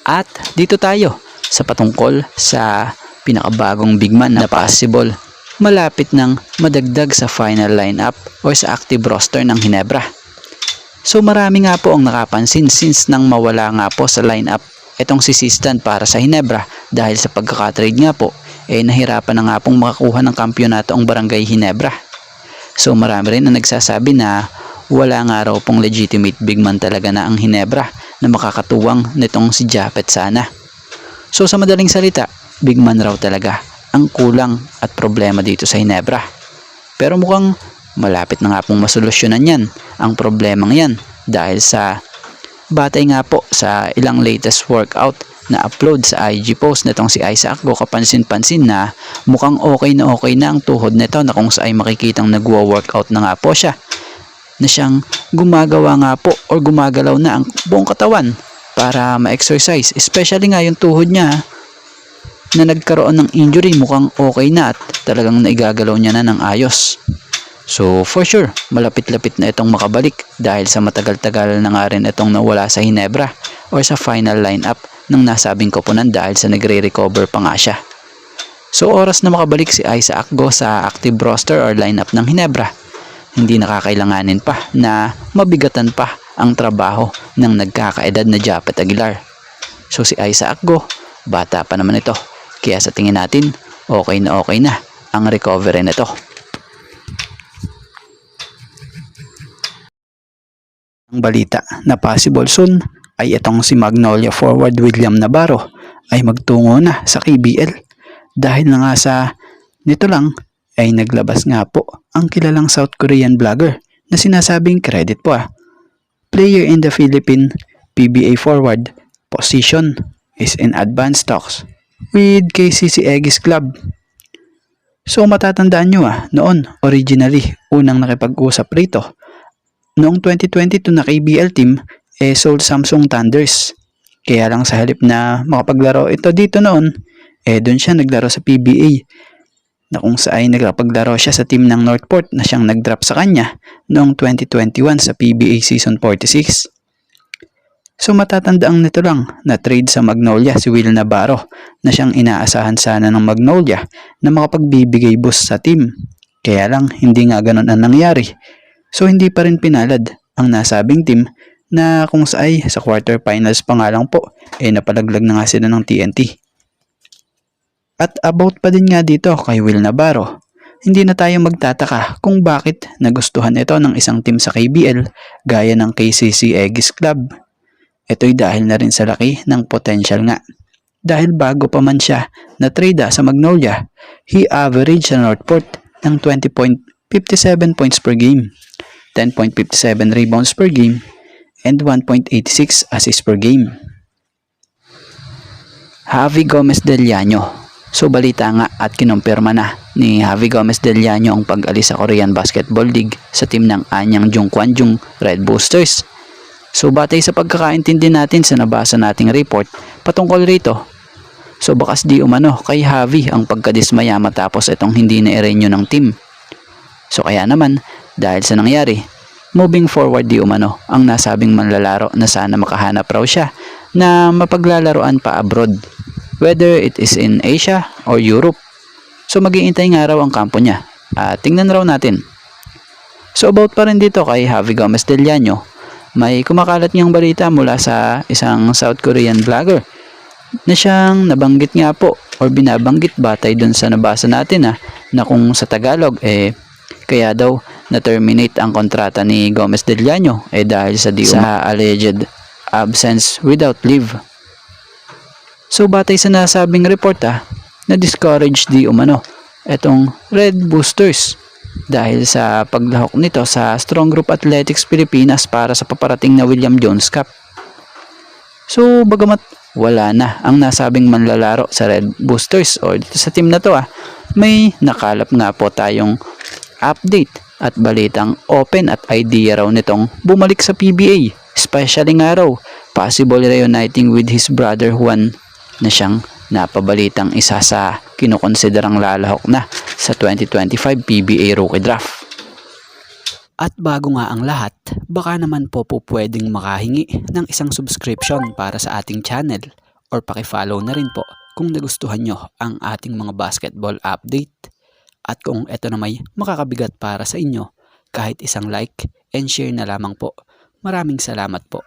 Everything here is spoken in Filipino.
At dito tayo sa patungkol sa pinakabagong big man na possible malapit ng madagdag sa final lineup o sa active roster ng Ginebra. So marami nga po ang nakapansin since nang mawala nga po sa lineup itong si Sistan para sa Ginebra dahil sa pagkakatrade nga po nahirapan na nga pong makakuha ng kampyonato ang Barangay Ginebra. So marami rin na nagsasabi na wala nga raw pong legitimate big man talaga na ang Ginebra na makakatuwang nitong si Japet Sana. So sa madaling salita, big man raw talaga ang kulang at problema dito sa Ginebra. Pero mukhang malapit na nga pong masolusyonan yan ang problemang yan dahil sa batay nga po sa ilang latest workout na upload sa IG post nitong si Isaac Go, kapansin-pansin na mukhang okay na ang tuhod nito na kung saan makikitang nagwo-workout na nga po siya na siyang gumagawa nga po o gumagalaw na ang buong katawan para ma-exercise, especially nga yung tuhod niya na nagkaroon ng injury, mukhang okay na at talagang naigagalaw niya na ng ayos. So for sure, malapit-lapit na itong makabalik dahil sa matagal-tagal na nga rin itong nawala sa Ginebra or sa final lineup ng nasabing koponan dahil sa nagre-recover pa nga siya. So oras na makabalik si Isaac Go sa active roster or lineup ng Ginebra, hindi nakakailanganin pa na mabigatan pa ang trabaho ng nagkakaedad na Japet Aguilar. So si Isaac Go, bata pa naman ito, kaya sa tingin natin okay na ang recovery nito. Ang balita na possible soon ay itong si Magnolia forward William Navarro ay magtungo na sa KBL dahil na nga sa nito lang ay naglabas nga po ang kilalang South Korean vlogger na sinasabing credit po player in the Philippine PBA forward position is in advanced talks with KCC Aegis Club. So matatandaan nyo noon originally unang nakipag-usap rito noong 2022 na KBL team sold Samsung Thunders. Kaya lang sa halip na makapaglaro ito dito noon doon siya naglaro sa PBA na kung saan nagpaglaro siya sa team ng Northport na siyang nag-drop sa kanya noong 2021 sa PBA Season 46. So matatandaan nito lang na trade sa Magnolia si Will Navarro na siyang inaasahan sana ng Magnolia na makapagbibigay boost sa team. Kaya lang hindi nga ganun ang nangyari. So hindi pa rin pinalad ang nasabing team na kung saan sa quarterfinals pa nga lang po napalaglag na nga sila ng TNT. At about pa din nga dito kay Will Navarro, hindi na tayo magtataka kung bakit nagustuhan ito ng isang team sa KBL gaya ng KCC Aegis Club. Ito'y dahil na rin sa laki ng potential nga. Dahil bago pa man siya na trade sa Magnolia, he averaged sa Northport ng 20.57 points per game, 10.57 rebounds per game, and 1.86 assists per game. Javi Gomez Del Llano. So balita nga at kinumpirma na ni Javi Gomez Del Llano ang pag-alis sa Korean Basketball League sa team ng Anyang Jungkwanjung Red Boosters. So batay sa pagkakaintindi natin sa nabasa nating report patungkol rito, so bakas di umano kay Javi ang pagkadismaya matapos itong hindi na i-renew ng team. So kaya naman dahil sa nangyari, moving forward di umano ang nasabing manlalaro na sana makahanap raw siya na mapaglalaroan pa abroad, whether it is in Asia or Europe. So mag-iintay nga raw ang kampo niya at tingnan raw natin. So about pa rin dito kay Javi Gomez Del Llano, may kumakalat niyang balita mula sa isang South Korean vlogger na siyang nabanggit nga po or binabanggit batay dun sa nabasa natin na kung sa Tagalog kaya daw na-terminate ang kontrata ni Gomez Del Llano dahil sa alleged absence without leave. So batay sa nasabing report na-discourage di umano etong Red Boosters dahil sa paglahok nito sa Strong Group Athletics Pilipinas para sa paparating na William Jones Cup. So bagamat wala na ang nasabing manlalaro sa Red Boosters o dito sa team na to may nakalap nga po tayong update at balitang open at idea raw nitong bumalik sa PBA, especially nga raw possible reuniting with his brother Juan na siyang napabalitang isa sa kinukonsiderang lalahok na sa 2025 PBA Rookie Draft. At bago nga ang lahat, baka naman po pwedeng makahingi ng isang subscription para sa ating channel or paki-follow na rin po kung nagustuhan nyo ang ating mga basketball update. At kung ito na may makakabigat para sa inyo, kahit isang like and share na lamang po. Maraming salamat po.